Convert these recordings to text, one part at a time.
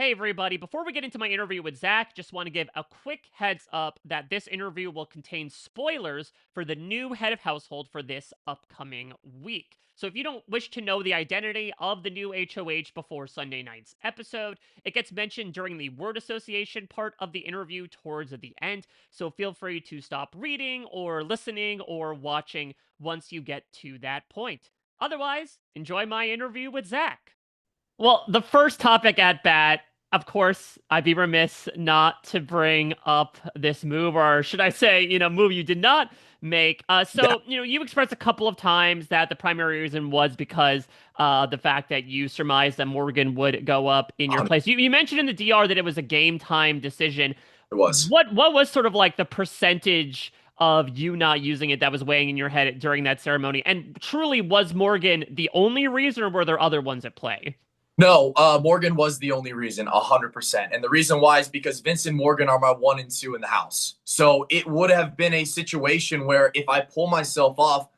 Hey, everybody. Before we get into my interview with Zach, just want to give a quick heads up that this interview will contain spoilers for the new head of household for this upcoming week. So if you don't wish to know the identity of the new HOH before Sunday night's episode, it gets mentioned during the word association part of the interview towards the end. So feel free to stop reading or listening or watching once you get to that point. Otherwise, enjoy my interview with Zach. Well, the first topic at bat, of course, I'd be remiss not to bring up this move, or should I say, move you did not make. Yeah, You expressed a couple of times that the primary reason was because the fact that you surmised that Morgan would go up in your 100 place. You mentioned in the DR that it was a game time decision. it was. What was sort of like the percentage of you not using it that was weighing in your head during that ceremony? And truly, was Morgan the only reason, or were there other ones at play? No, Morgan was the only reason, 100%. And the reason why is because Vince and Morgan are my 1 and 2 in the house. So it would have been a situation where if I pull myself off,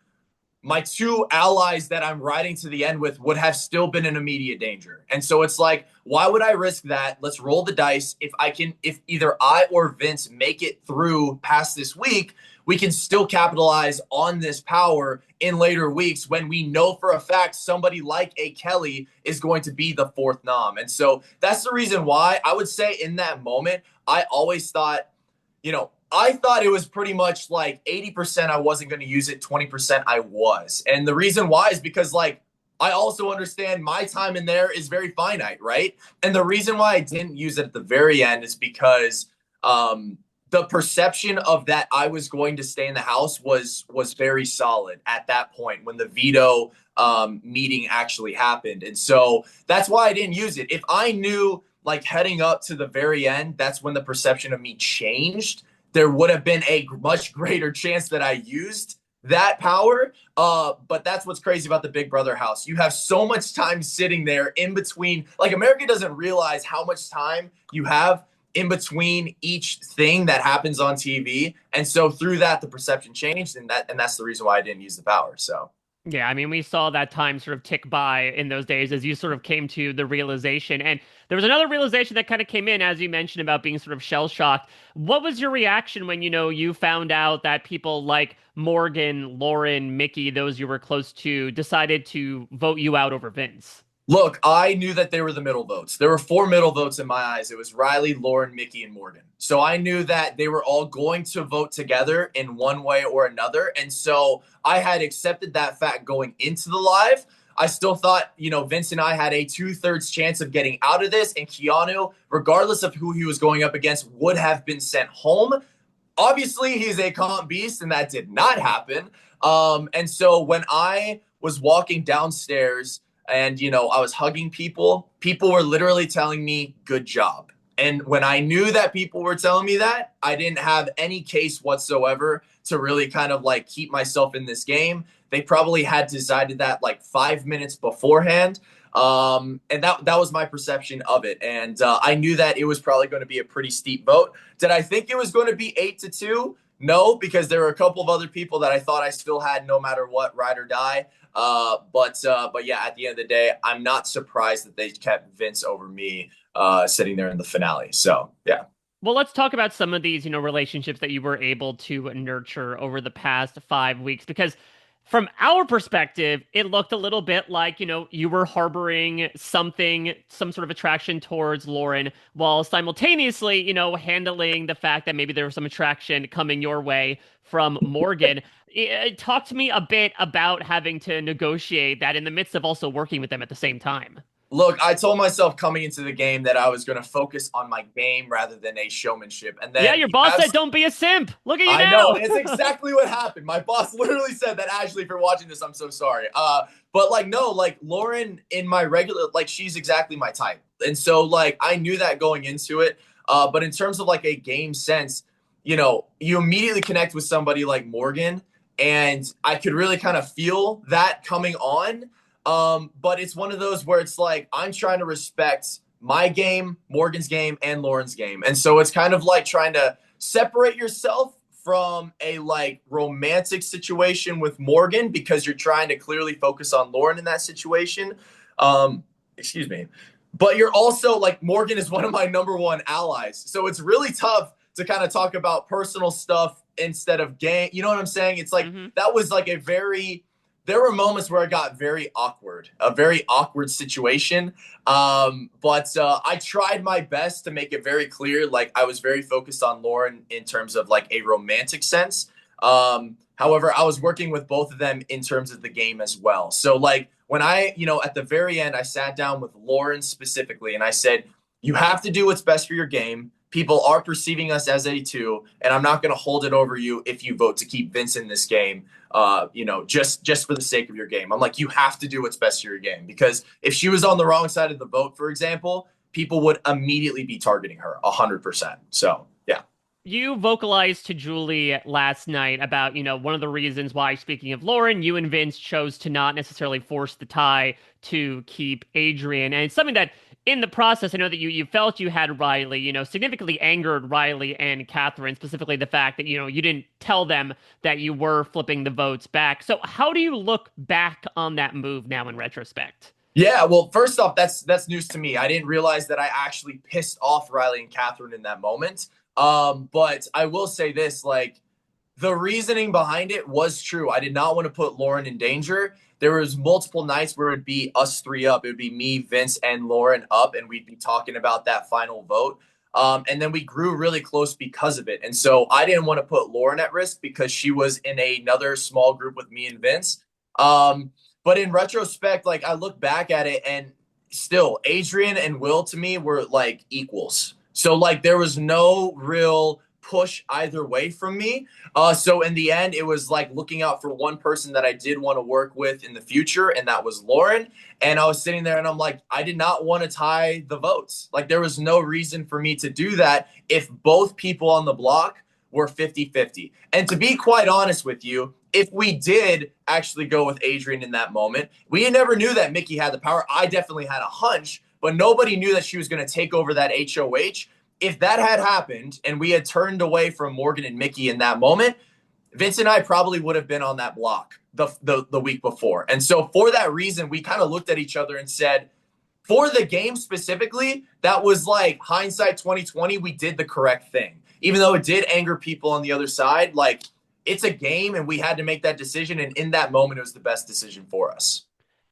my two allies that I'm riding to the end with would have still been in immediate danger. And so it's like, why would I risk that? Let's roll the dice. If either I or Vince make it through past this week, we can still capitalize on this power in later weeks when we know for a fact somebody like a Kelly is going to be the fourth nom. And so that's the reason why I would say in that moment, I always thought, I thought it was pretty much like 80% I wasn't going to use it, 20% I was. And the reason why is because, like, I also understand my time in there is very finite, right? And the reason why I didn't use it at the very end is because the perception of that I was going to stay in the house was very solid at that point when the veto meeting actually happened. And so that's why I didn't use it. If I knew, like, heading up to the very end, that's when the perception of me changed, there would have been a much greater chance that I used that power. But that's what's crazy about the Big Brother house. You have so much time sitting there in between. Like, America doesn't realize how much time you have in between each thing that happens on TV. And so through that, the perception changed, and that's the reason why I didn't use the power. So Yeah, I mean, we saw that time sort of tick by in those days as you sort of came to the realization. And there was another realization that kind of came in, as you mentioned, about being sort of shell shocked. What was your reaction when, you found out that people like Morgan, Lauren, Mickey, those you were close to, decided to vote you out over Vince? look, I knew that they were the middle votes. There were four middle votes in my eyes. It was Riley, Lauren, Mickey, and Morgan. So I knew that they were all going to vote together in one way or another. And so I had accepted that fact going into the live. I still thought, Vince and I had a 2/3 chance of getting out of this. And Keanu, regardless of who he was going up against, would have been sent home. Obviously, he's a comp beast, and that did not happen. And so when I was walking downstairs, and I was hugging people were literally telling me good job. And when I knew that people were telling me that, I didn't have any case whatsoever to really kind of like keep myself in this game. They probably had decided that like 5 minutes beforehand. And that was my perception of it. And I knew that it was probably going to be a pretty steep vote. Did I think it was going to be 8-2? No, because there were a couple of other people that I thought I still had no matter what, ride or die. But yeah, at the end of the day, I'm not surprised that they kept Vince over me sitting there in the finale. So yeah. Well, let's talk about some of these, relationships that you were able to nurture over the past 5 weeks, because from our perspective, it looked a little bit like, you were harboring something, some sort of attraction towards Lauren, while simultaneously, handling the fact that maybe there was some attraction coming your way from Morgan. Talk to me a bit about having to negotiate that in the midst of also working with them at the same time. Look, I told myself coming into the game that I was going to focus on my game rather than a showmanship. And Yeah, then your you boss have said, "Don't be a simp." Look at you I know, now. and it's exactly what happened. My boss literally said that. Ashley, if you're watching this, I'm so sorry. But like, no, like Lauren in my regular, like she's exactly my type, and so like I knew that going into it. But in terms of like a game sense, you immediately connect with somebody like Morgan, and I could really kind of feel that coming on. But it's one of those where it's like I'm trying to respect my game, Morgan's game, and Lauren's game, and so it's kind of like trying to separate yourself from a like romantic situation with Morgan because you're trying to clearly focus on Lauren in that situation. Excuse me. but you're also like Morgan is one of my number one allies. So it's really tough to kind of talk about personal stuff instead of game. You know what I'm saying? It's like Hmm. that was like a very there were moments where it got very awkward, a very awkward situation. But I tried my best to make it very clear. Like I was very focused on Lauren in terms of like a romantic sense. However, I was working with both of them in terms of the game as well. So like when at the very end, I sat down with Lauren specifically and I said, you have to do what's best for your game. People are perceiving us as a two, and I'm not going to hold it over you if you vote to keep Vince in this game. Just for the sake of your game. I'm like, you have to do what's best for your game because if she was on the wrong side of the vote, for example, people would immediately be targeting her 100%. So yeah. You vocalized to Julie last night about, one of the reasons why, speaking of Lauren, you and Vince chose to not necessarily force the tie to keep Adrian. And it's something that in the process, I know that you felt you had Riley, significantly angered Riley and Catherine, specifically the fact that, you didn't tell them that you were flipping the votes back. So how do you look back on that move now in retrospect? Yeah, well, first off, that's news to me. I didn't realize that I actually pissed off Riley and Catherine in that moment. But I will say this, like the reasoning behind it was true. I did not want to put Lauren in danger. There was multiple nights where it would be us three up. It would be me, Vince, and Lauren up, and we'd be talking about that final vote. And then we grew really close because of it. And so I didn't want to put Lauren at risk because she was in another small group with me and Vince. Um, but in retrospect, like I look back at it and still Adrian and Will to me were like equals. So like there was no real push either way from me. So in the end, it was like looking out for one person that I did want to work with in the future, and that was Lauren. And I was sitting there and I'm like, I did not want to tie the votes. Like there was no reason for me to do that if both people on the block were 50-50. And to be quite honest with you, if we did actually go with Adrian in that moment, we never knew that Mickey had the power. I definitely had a hunch, but nobody knew that she was going to take over that HOH. If that had happened and we had turned away from Morgan and Mickey in that moment, Vince and I probably would have been on that block the week before. And so for that reason, we kind of looked at each other and said, for the game specifically, that was like hindsight 2020, we did the correct thing. Even though it did anger people on the other side, like it's a game and we had to make that decision. And in that moment, it was the best decision for us.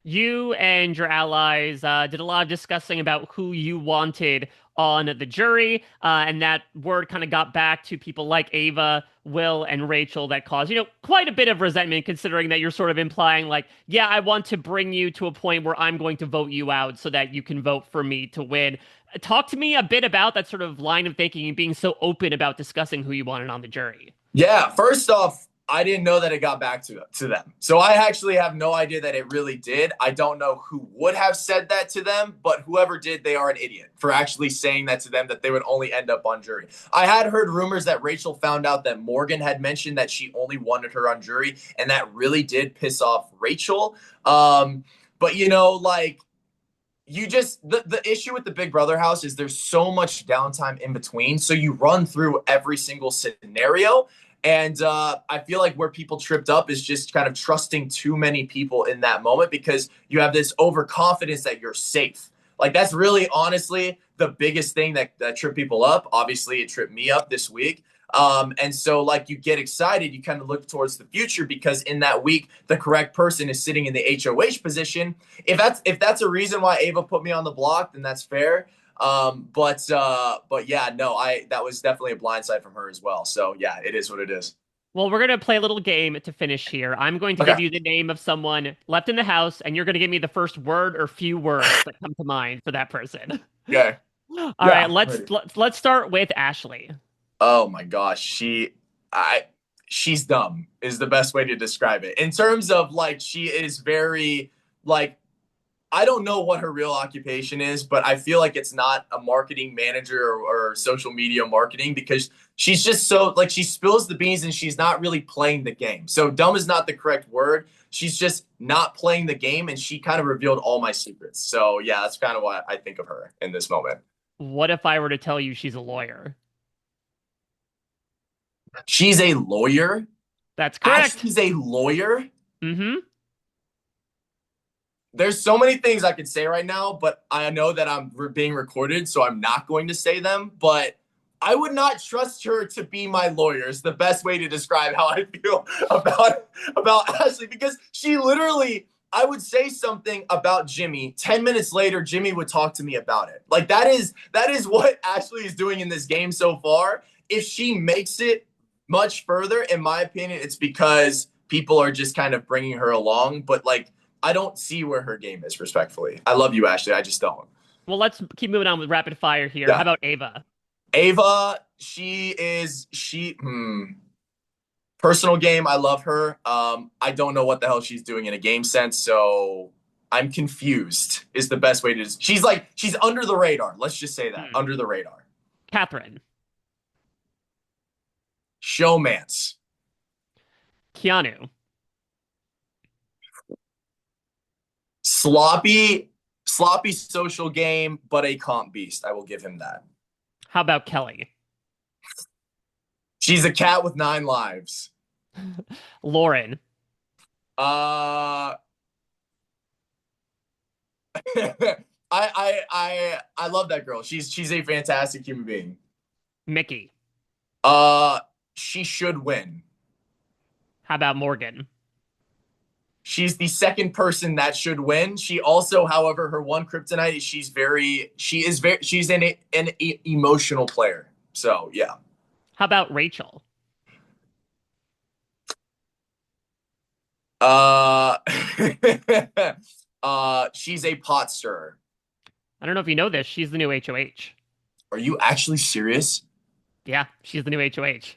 You and your allies did a lot of discussing about who you wanted on the jury, and that word kind of got back to people like Ava, Will, and Rachel that caused, quite a bit of resentment, considering that you're sort of implying, like, yeah, I want to bring you to a point where I'm going to vote you out so that you can vote for me to win. Talk to me a bit about that sort of line of thinking and being so open about discussing who you wanted on the jury. Yeah, first off, I didn't know that it got back to them. So I actually have no idea that it really did. I don't know who would have said that to them, but whoever did, they are an idiot for actually saying that to them that they would only end up on jury. I had heard rumors that Rachel found out that Morgan had mentioned that she only wanted her on jury, and that really did piss off Rachel. But like the issue with the Big Brother house is there's so much downtime in between. So you run through every single scenario. And I feel like where people tripped up is just kind of trusting too many people in that moment because you have this overconfidence that you're safe. Like that's really honestly the biggest thing that tripped people up. Obviously, it tripped me up this week. And so like you get excited, you kind of look towards the future because in that week, the correct person is sitting in the HOH position. If that's a reason why Ava put me on the block, then that's fair. But yeah, no, I that was definitely a blindside from her as well. So yeah, it is what it is. Well, we're going to play a little game to finish here. I'm going to give Okay. you the name of someone left in the house, and you're going to give me the first word or few words that come to mind for that person. Okay. All right, Yeah. let's start with Ashley. Oh my gosh, she's dumb is the best way to describe it. In terms of like she is very like I don't know what her real occupation is, but I feel like it's not a marketing manager or social media marketing because she's just so like she spills the beans and she's not really playing the game. So dumb is not the correct word. She's just not playing the game and she kind of revealed all my secrets. So yeah, that's kind of what I think of her in this moment. What if I were to tell you she's a lawyer? She's a lawyer. That's correct. Ashley's a lawyer. Mm-hmm. There's so many things I could say right now, but I know that I'm being recorded, so I'm not going to say them. But I would not trust her to be my lawyer. Is the best way to describe how I feel about Ashley, because she literally, I would say something about Jimmy. 10 minutes later, Jimmy would talk to me about it. Like that is what Ashley is doing in this game so far. If she makes it much further, in my opinion, it's because people are just kind of bringing her along. But like, I don't see where her game is, respectfully. I love you, Ashley. I just don't. Well, let's keep moving on with rapid fire here. How Yeah. about Ava? Ava, personal game, I love her. I don't know what the hell she's doing in a game sense, so I'm confused is the best way to she's under the radar. Let's just say that. Hmm. Under the radar. Catherine. Showmance. Keanu. Sloppy, sloppy social game, but a comp beast. I will give him that. How about Kelly? She's a cat with 9 lives. Lauren. Uh I love that girl. She's a fantastic human being. Mickey. Uh she should win. How about Morgan? She's the second person that should win. She also, however, her one kryptonite is she's an emotional player. So yeah. How about Rachel? Uh she's a pot stirrer. I don't know if you know this. She's the new HOH. Are you actually serious? Yeah, she's the new HOH.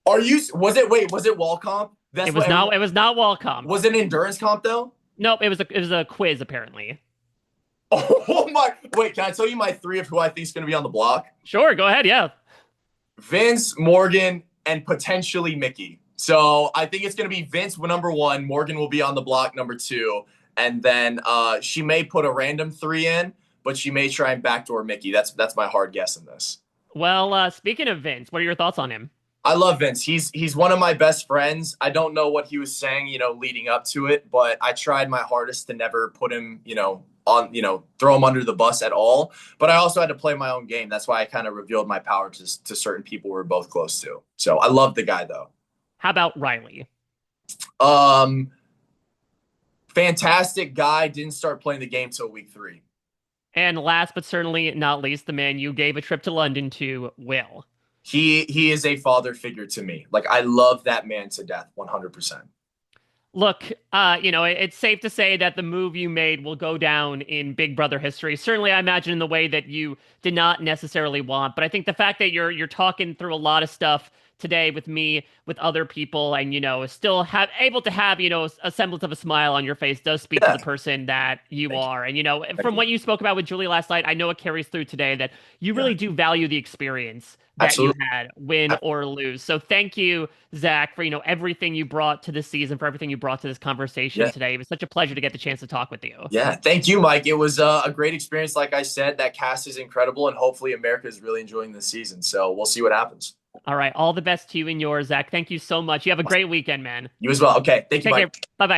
Are you was it wall comp? That's It what was everyone not. It was not wall comp. was it endurance comp though? Nope. It was a quiz apparently. Oh my wait, can I tell you my three of who I think is gonna be on the block? Sure. Go ahead. Yeah. Vince, Morgan, and potentially Mickey. So I think it's going to be Vince number one. Morgan will be on the block number two. And then she may put a random three in, but she may try and backdoor Mickey. That's my hard guess in this. Well, speaking of Vince, what are your thoughts on him? I love Vince. He's one of my best friends. I don't know what he was saying, leading up to it, but I tried my hardest to never put him, on, throw him under the bus at all. But I also had to play my own game. That's why I kind of revealed my power to certain people we're both close to. So I love the guy though. How about Riley? Um, fantastic guy. Didn't start playing the game till week 3. And last but certainly not least, the man you gave a trip to London to, Will. He is a father figure to me. Like I love that man to death, 100%. Look, it's safe to say that the move you made will go down in Big Brother history. Certainly, I imagine in the way that you did not necessarily want. But I think the fact that you're talking through a lot of stuff today with me, with other people, and still have able to have a semblance of a smile on your face does speak to Yeah, the person that you thank you. are. And Thank from you. what you spoke about with Julie last night, I know it carries through today that you Yeah, really do value the experience that you absolutely. had, win or lose. So thank you, Zach, for everything you brought to this season, for everything you brought to this conversation Yeah. today. It was such a pleasure to get the chance to talk with you. Yeah, thank you, Mike. It was a great experience. Like I said, that cast is incredible, and hopefully America is really enjoying this season. So we'll see what happens. All right, all the best to you and yours, Zach. Thank you so much. You have a great weekend, man. You as well. Okay, thank you, Take care. Mike. Bye bye.